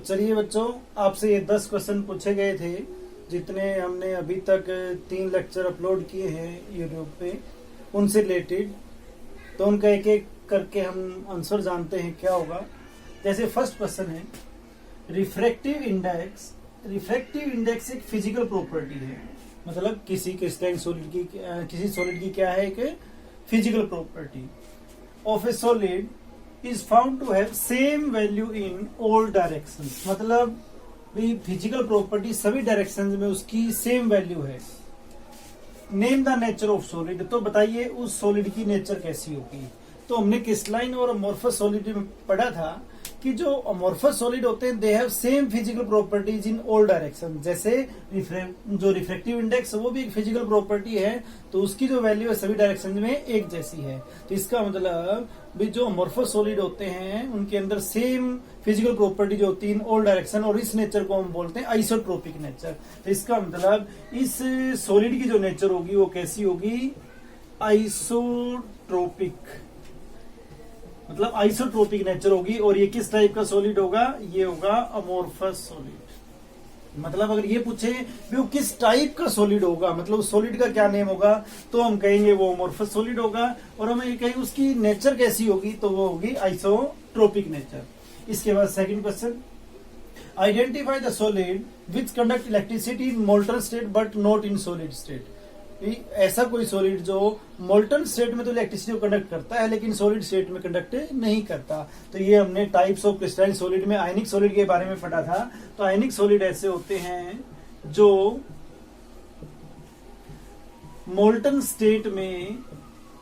चलिए बच्चों, आपसे ये 10 क्वेश्चन पूछे गए थे जितने हमने अभी तक 3 लेक्चर अपलोड किए हैं यूट्यूब पे, उनसे रिलेटेड। तो उनका एक एक करके हम आंसर जानते हैं क्या होगा। जैसे फर्स्ट क्वेश्चन है, रिफ्रैक्टिव इंडेक्स। रिफ्रैक्टिव इंडेक्स एक फिजिकल प्रॉपर्टी है, मतलब किसी क्रिस्टलाइन सॉलिड की, किसी सॉलिड की क्या है, एक physical property of a solid is found to have same value in all direction. मतलब भी फिजिकल प्रॉपर्टी सभी डायरेक्शन में उसकी सेम वैल्यू है। Name the nature of solid, तो बताइए उस सॉलिड की नेचर कैसी होगी। तो हमने क्रिस्टलाइन और अमोर्फस सॉलिड में पढ़ा था कि जो अमोर्फस सॉलिड होते हैं they have same physical properties in all direction. जैसे जो रिफ्रैक्टिव इंडेक्स वो भी एक फिजिकल प्रॉपर्टी है, तो उसकी जो वैल्यू है सभी डायरेक्शन में एक जैसी है। तो इसका मतलब भी जो अमोर्फस सॉलिड होते हैं उनके अंदर सेम फिजिकल प्रॉपर्टी जो होती है इन ऑल डायरेक्शन, और इस नेचर को हम बोलते हैं आइसोट्रोपिक नेचर। तो इसका मतलब इस सॉलिड की जो नेचर होगी वो कैसी होगी, आइसोट्रोपिक, मतलब आइसोट्रोपिक नेचर होगी। और ये किस टाइप का सॉलिड होगा, ये होगा अमोर्फस सॉलिड। मतलब अगर ये पूछे भी वो किस टाइप का सॉलिड होगा, मतलब उस सॉलिड का क्या नेम होगा, तो हम कहेंगे वो अमोर्फस सॉलिड होगा। और हम ये कहेंगे उसकी नेचर कैसी होगी, तो वो होगी आइसोट्रोपिक नेचर। इसके बाद second question, identify the solid which conduct electricity in molten state but not in solid state. ऐसा कोई सॉलिड जो मोल्टन स्टेट में तो इलेक्ट्रिसिटी को कंडक्ट करता है लेकिन सॉलिड स्टेट में कंडक्ट नहीं करता। तो ये हमने टाइप्स ऑफ क्रिस्टलाइन सॉलिड में आयनिक सॉलिड के बारे में पढ़ा था। तो आयनिक सॉलिड ऐसे होते हैं जो मोल्टन स्टेट में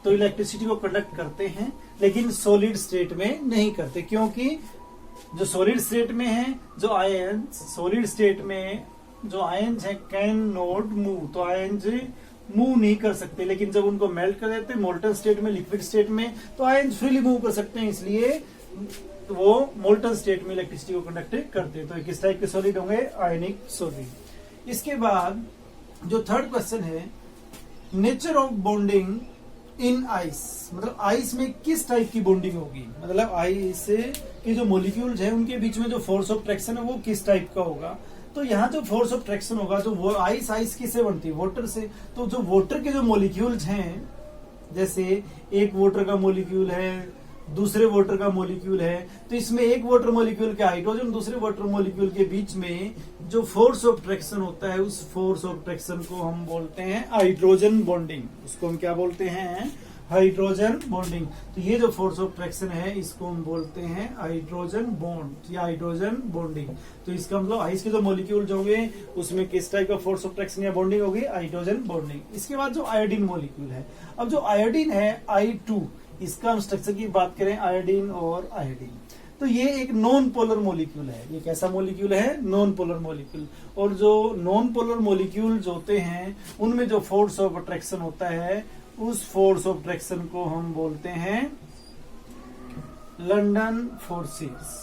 तो इलेक्ट्रिसिटी को कंडक्ट करते हैं लेकिन सॉलिड स्टेट में नहीं करते, क्योंकि जो सॉलिड स्टेट में है जो आयन्स, सॉलिड स्टेट में जो आयन्स है कैन नॉट मूव, तो आयन्स मूव नहीं कर सकते। लेकिन जब उनको मेल्ट कर देते हैं मोल्टन स्टेट में, लिक्विड स्टेट में, तो आयन्स फ्रीली मूव कर सकते हैं, इसलिए वो मोल्टन स्टेट में इलेक्ट्रिसिटी को कंडक्ट करते हैं। तो किस टाइप के सॉलिड होंगे, आयनिक सॉलिड। इसके बाद जो थर्ड क्वेश्चन है, nature of bonding in ice. मतलब आइस में किस टाइप की बॉन्डिंग होगी, मतलब आइस के जो मॉलिक्यूल्स है उनके बीच में जो फोर्स ऑफ ट्रैक्शन है वो किस टाइप का होगा। तो यहाँ जो फोर्स ऑफ ट्रैक्शन होगा, जो वो आइस किससे बनती है, वाटर से। तो जो वाटर के जो मॉलिक्यूल्स हैं, जैसे एक वाटर का मॉलिक्यूल है, दूसरे वाटर का मॉलिक्यूल है, तो इसमें एक वाटर मॉलिक्यूल के हाइड्रोजन दूसरे वाटर मॉलिक्यूल के बीच में जो फोर्स ऑफ ट्रैक्शन होता है उस फोर्स ऑफ ट्रैक्शन को हम बोलते हैं हाइड्रोजन बॉन्डिंग। उसको हम क्या बोलते हैं, हाइड्रोजन बॉन्डिंग। तो ये जो फोर्स ऑफ ट्रैक्शन है इसको हम बोलते हैं हाइड्रोजन बॉन्ड या हाइड्रोजन बॉन्डिंग। तो इसका मतलब आइस के जो मॉलिक्यूल जो होंगे उसमें किस टाइप का फोर्स ऑफ ट्रैक्शन या बॉन्डिंग होगी, हाइड्रोजन बॉन्डिंग। इसके बाद जो आयोडीन मॉलिक्यूल है, अब जो आयोडीन है I2, इसका हम स्ट्रक्चर की बात करें, आयोडीन और आयोडीन, तो ये एक नॉन पोलर मॉलिक्यूल है। ये कैसा मॉलिक्यूल है, नॉन पोलर मॉलिक्यूल। और जो नॉन पोलर मॉलिक्यूल्स होते हैं उनमें जो फोर्स ऑफ अट्रैक्शन होता है उस फोर्स ऑफ ट्रैक्शन को हम बोलते हैं लंडन फोर्सेस।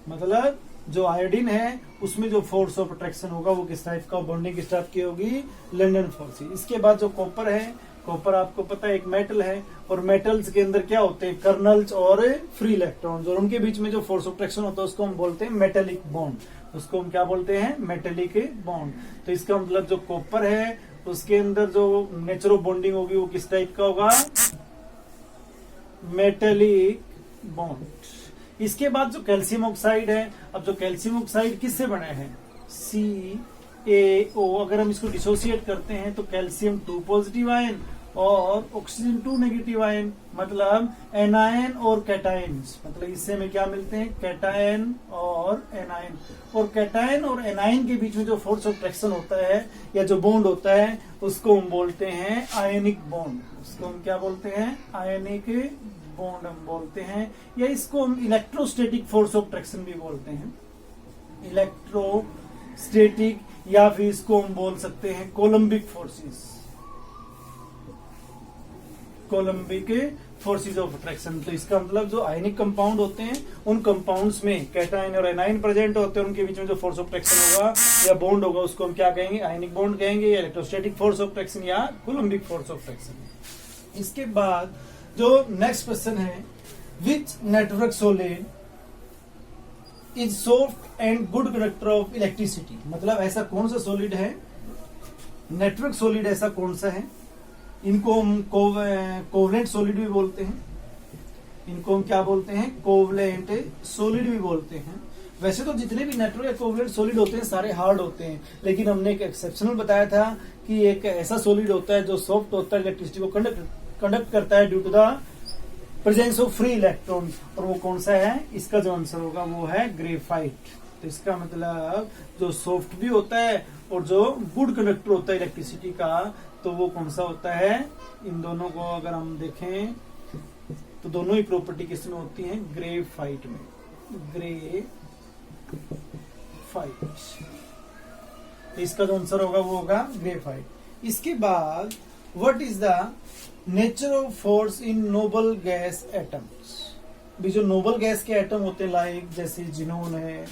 मतलब जो आयोडीन है उसमें जो फोर्स ऑफ अट्रैक्शन होगा वो किस टाइप का, बॉन्डिंग किस टाइप की होगी, लंडन फोर्सेस। इसके बाद जो कॉपर है, कॉपर आपको पता है एक मेटल है, और मेटल्स के अंदर क्या होते हैं, कर्नल्स और फ्री इलेक्ट्रॉन्स, और उनके बीच में जो फोर्स ऑफ ट्रैक्शन होता है उसको हम बोलते हैं मेटेलिक बॉन्ड। उसको हम क्या बोलते हैं, मेटेलिक बॉन्ड। तो इसका मतलब जो कॉपर है उसके अंदर जो नेचर ऑफ बॉन्डिंग होगी वो किस टाइप का होगा, मेटेलिक बॉन्ड। इसके बाद जो कैल्शियम ऑक्साइड है, अब जो कैल्शियम ऑक्साइड किससे बना है, CaO। अगर हम इसको डिसोसिएट करते हैं तो कैल्शियम 2 पॉजिटिव आयन और ऑक्सीजन 2 नेगेटिव आयन, मतलब एनायन और कैटायन्स। मतलब इससे में क्या मिलते हैं, कैटायन और एनायन। और कैटायन और एनायन के बीच में जो फोर्स ऑफ ट्रैक्शन होता है या जो बॉन्ड होता है उसको हम बोलते हैं आयनिक बॉन्ड। उसको हम क्या बोलते हैं, आयनिक बॉन्ड हम बोलते हैं, या इसको हम इलेक्ट्रोस्टैटिक फोर्स ऑफ ट्रैक्शन भी बोलते हैं, इलेक्ट्रोस्टैटिक, या फिर इसको हम बोल सकते हैं coulombic forces, coulombic forces of attraction. तो इसका मतलब जो आयनिक कंपाउंड होते हैं उन कंपाउंड्स में कैटायन और एनायन प्रेजेंट होते हैं, उनके बीच में जो फोर्स ऑफ अट्रैक्शन होगा या बॉन्ड होगा उसको हम क्या कहेंगे, आयनिक बॉन्ड कहेंगे, या इलेक्ट्रोस्टैटिक फोर्स ऑफ अट्रैक्शन या कोलम्बिक फोर्स ऑफ अट्रैक्शन। इसके बाद जो नेक्स्ट क्वेश्चन है, which network solid is soft and good conductor of electricity. मतलब ऐसा कौन सा सॉलिड है, नेटवर्क सॉलिड ऐसा कौन सा है, इनको हम कोवलेंट सॉलिड भी बोलते हैं, इनको हम क्या बोलते हैं, कोवलेंट सॉलिड भी बोलते हैं। वैसे तो जितने भी नेटवर्क या कोवलेंट सॉलिड होते हैं सारे हार्ड होते हैं, लेकिन हमने एक एक्सेप्शनल बताया था कि एक ऐसा सॉलिड होता है जो सॉफ्ट होता है, इलेक्ट्रिसिटी को कंडक्ट करता है due to the presence of free electron. और वो कौन सा है, इसका जो आंसर होगा वो है ग्रेफाइट। तो इसका मतलब जो सॉफ्ट भी होता है और जो गुड कंडक्टर होता है इलेक्ट्रिसिटी का, तो वो कौन सा होता है। इन दोनों को अगर हम देखें तो दोनों ही प्रॉपर्टी किसमें होती है, ग्रेफाइट में, ग्रेफाइट। इसका जो आंसर होगा वो होगा ग्रेफाइट। इसके बाद what is the nature of force in noble gas atoms. भी जो नोबल गैस के एटम होते हैं लाइक जैसे जिनोन है,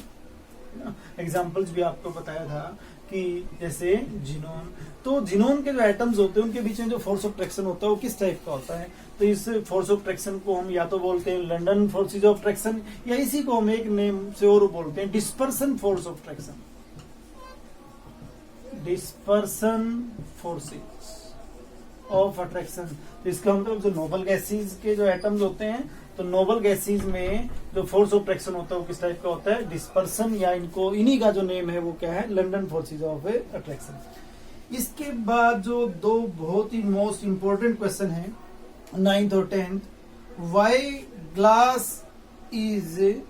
एग्जांपल्स भी आपको बताया था कि जैसे जिनोन, तो जिनोन के जो एटम्स होते हैं उनके बीच में जो फोर्स ऑफ ट्रैक्शन होता है वो किस टाइप का होता है। तो इस फोर्स ऑफ ट्रैक्शन को हम या तो बोलते हैं लंडन फोर्सेज ऑफ ट्रैक्शन, या इसी को हम एक नेम से और बोलते हैं dispersion force of traction, dispersion forces of attraction. तो इसका मतलब जो नोबल गैसेज के जो एटम्स होते हैं, तो नोबल गैसेज में जो फोर्स ऑफ ट्रैक्शन होता है वो किस टाइप का होता है, डिस्पर्सन, या इनको इन्हीं का जो नेम है वो क्या है, लंडन फोर्सेज ऑफ अट्रैक्शन। इसके बाद जो दो बहुत ही मोस्ट इंपोर्टेंट क्वेश्चन है 9th और 10th, why glass is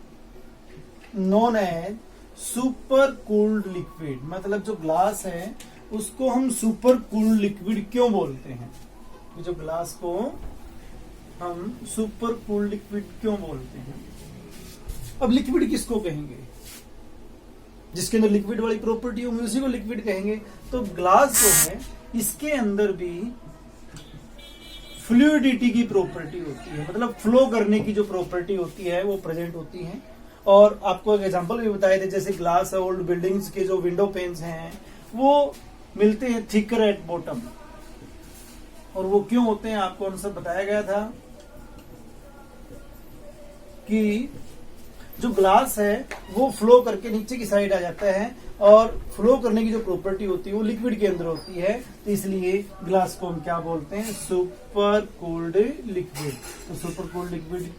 known as super cooled liquid. मतलब जो ग्लास है उसको हम सुपर कूल्ड लिक्विड क्यों बोलते हैं, जो ग्लास को हम सुपर कूल्ड लिक्विड क्यों बोलते हैं। अब लिक्विड किसको कहेंगे, जिसके अंदर लिक्विड वाली प्रॉपर्टी होगी उसी को लिक्विड कहेंगे। तो ग्लास जो है इसके अंदर भी फ्लूइडिटी की प्रॉपर्टी होती है, मतलब फ्लो करने की जो प्रॉपर्टी होती है वो प्रेजेंट होती है। और आपको एक एग्जांपल भी बताए थे, जैसे ग्लास है, ओल्ड बिल्डिंग्स के जो विंडो पेन्स हैं वो मिलते हैं थिकर एट बॉटम, और वो क्यों होते हैं आपको आंसर बताया गया था कि जो ग्लास है वो फ्लो करके नीचे की साइड आ जाता है, और फ्लो करने की जो प्रॉपर्टी होती है वो लिक्विड के अंदर होती है, तो इसलिए ग्लास को हम क्या बोलते हैं, सुपर कूल्ड लिक्विड। तो सुपर कूल्ड लिक्विड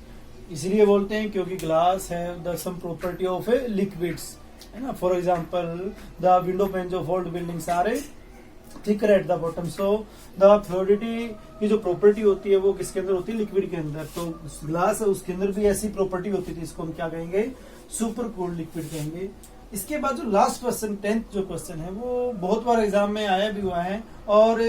इसलिए बोलते हैं क्योंकि ग्लास है the some property of liquids, है ना। For example the window panes of old buildings are thicker at the bottom, so the fluidity की जो प्रॉपर्टी होती है वो किसके अंदर होती है, लिक्विड के अंदर। तो ग्लास है उसके अंदर भी ऐसी प्रॉपर्टी होती थी, इसको हम क्या कहेंगे, सुपर कूल्ड लिक्विड कहेंगे। इसके बाद जो लास्ट क्वेश्चन 10th जो क्वेश्चन है वो बहुत बार एग्जाम में आया भी हुआ है, और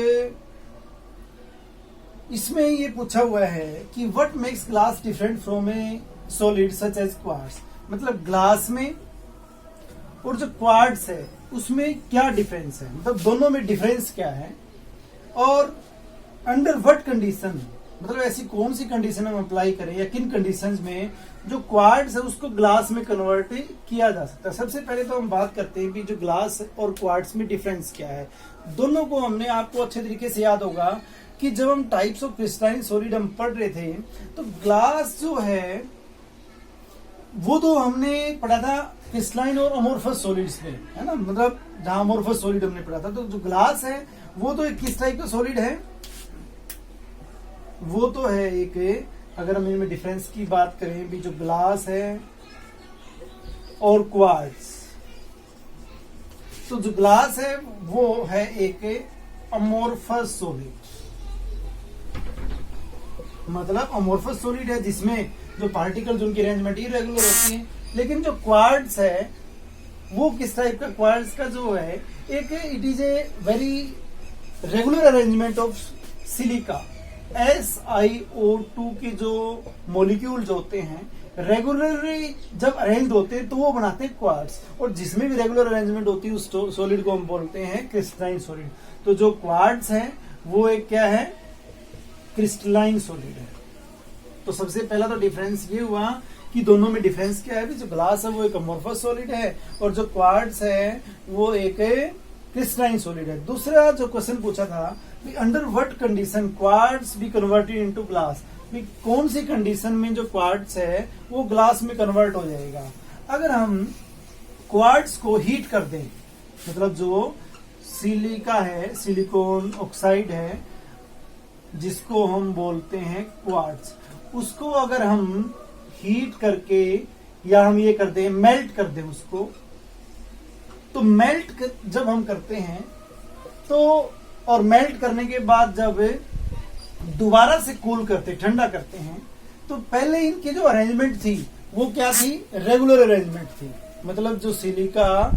इसमें ये पूछा हुआ है कि what makes glass different from a solid such as quartz. मतलब ग्लास में और जो क्वार्ट्ज है उसमें क्या डिफरेंस है, मतलब दोनों में डिफरेंस क्या है, और अंडर व्हाट कंडीशन, मतलब ऐसी कौन सी कंडीशन हम अप्लाई करें या किन कंडीशंस में जो क्वार्ट्ज है उसको ग्लास में कन्वर्ट किया जा सकता है। सबसे पहले तो हम बात करते हैं कि जो ग्लास और क्वार्ट्ज में डिफरेंस क्या है। दोनों को हमने, आपको अच्छे तरीके से याद होगा कि जब हम टाइप्स ऑफ क्रिस्टलाइन सॉलिड हम पढ़ रहे थे तो ग्लास जो है वो तो हमने पढ़ा था क्रिस्टलाइन और अमोर्फस सॉलिड्स में, है ना। मतलब जहां अमोर्फस सॉलिड हमने पढ़ा था, तो जो ग्लास है वो तो एक किस टाइप का सॉलिड है, वो तो है एक, अगर हम इनमें डिफरेंस की बात करें भी, जो ग्लास है और क्वार्ट्ज, तो जो ग्लास है वो है एक अमोर्फस सॉलिड, मतलब अमोर्फस सॉलिड है जिसमें जो पार्टिकल्स उनकी अरेंजमेंट इरेगुलर होती है। लेकिन जो क्वार्ट्ज है वो किस टाइप का, क्वार्ट्ज का जो है एक, it is a very regular arrangement of silica. SiO2 के जो मॉलिक्यूल्स होते हैं रेगुलरली जब अरेंज होते हैं तो वो बनाते हैं क्वार्ट्ज, और जिसमें भी रेगुलर अरेंजमेंट होती है उस सॉलिड को हम बोलते हैं क्रिस्टलाइन सॉलिड। तो जो क्वार्ट्ज है वो एक क्या है, क्रिस्टलाइन सॉलिड है। तो सबसे पहला तो डिफरेंस ये हुआ कि दोनों में डिफरेंस क्या है, जो ग्लास है वो एक अमोर्फस सॉलिड है और जो क्वार्ट्ज है वो एक क्रिस्टलाइन सॉलिड है। दूसरा जो क्वेश्चन पूछा था कि under what condition quartz be converted into glass, कौन सी कंडीशन में जो क्वार्ट्ज है वो ग्लास में कन्वर्ट हो जाएगा। अगर हम क्वार्ट्ज को हीट कर दें, मतलब जो सिलिका है, सिलिकॉन ऑक्साइड है जिसको हम बोलते हैं क्वार्ट्ज, उसको अगर हम हीट करके या हम ये कर दें मेल्ट कर दें उसको, तो जब हम करते हैं तो और मेल्ट करने के बाद जब दोबारा से कूल करते, ठंडा करते हैं, तो पहले इनकी जो अरेंजमेंट थी वो क्या थी, रेगुलर अरेंजमेंट थी। मतलब जो सिलिका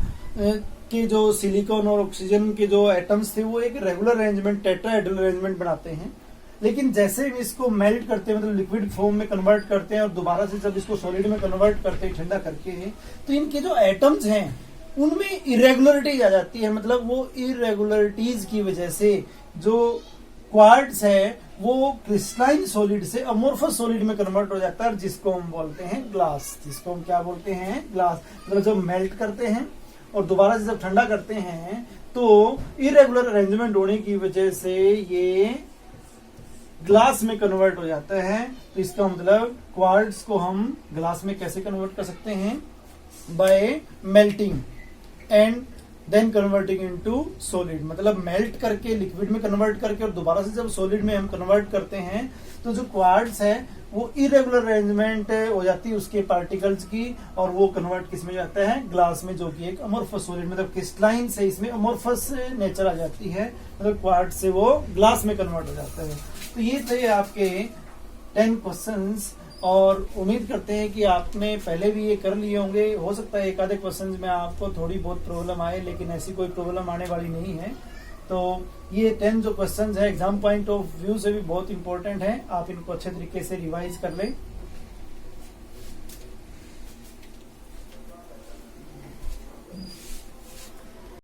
के जो सिलिकॉन और ऑक्सीजन के जो एटम्स थे वो एक रेगुलर अरेंजमेंट, टेट्राहेड्रल अरेंजमेंट बनाते हैं। लेकिन जैसे हम इसको मेल्ट करते हैं, मतलब लिक्विड फॉर्म में कन्वर्ट करते हैं और दोबारा से जब इसको सॉलिड में कन्वर्ट करते हैं ठंडा करके, तो इनके जो एटम्स हैं उनमें इरेगुलरिटीज आ जाती है। मतलब वो इरेगुलरिटीज की वजह से जो क्वार्ट्ज है वो क्रिस्टलाइन सॉलिड से अमोर्फस सॉलिड में कन्वर्ट हो जाता है, जिसको हम बोलते हैं ग्लास। जिसको हम क्या बोलते हैं, ग्लास। मतलब जब मेल्ट करते हैं और दोबारा से जब ठंडा करते हैं तो इरेगुलर अरेंजमेंट होने की वजह से ये ग्लास में कन्वर्ट हो जाता है। तो इसका मतलब क्वार्ट्ज को हम ग्लास में कैसे कन्वर्ट कर सकते हैं, by melting and then converting into solid. मतलब मेल्ट करके लिक्विड में कन्वर्ट करके और दोबारा से जब सॉलिड में हम कन्वर्ट करते हैं तो जो क्वार्ट्ज है वो इरेगुलर अरेंजमेंट हो जाती है उसके पार्टिकल्स की, और वो कन्वर्ट किस में जाता है, ग्लास में, जो कि एक अमोर्फस सॉलिड, मतलब क्रिस्टलाइन से इसमें अमोर्फस नेचर आ जाती है। मतलब क्वार्ट्ज से वो ग्लास में कन्वर्ट हो जाता है। तो ये थे आपके 10 क्वेश्चंस, और उम्मीद करते हैं कि आपने पहले भी ये कर लिए होंगे। हो सकता है एक आधे क्वेश्चंस में आपको थोड़ी बहुत प्रॉब्लम आए, लेकिन ऐसी कोई प्रॉब्लम आने वाली नहीं है। तो ये 10 जो क्वेश्चंस है एग्जाम पॉइंट ऑफ व्यू से भी बहुत इंपॉर्टेंट है, आप इनको अच्छे तरीके से रिवाइज कर लें।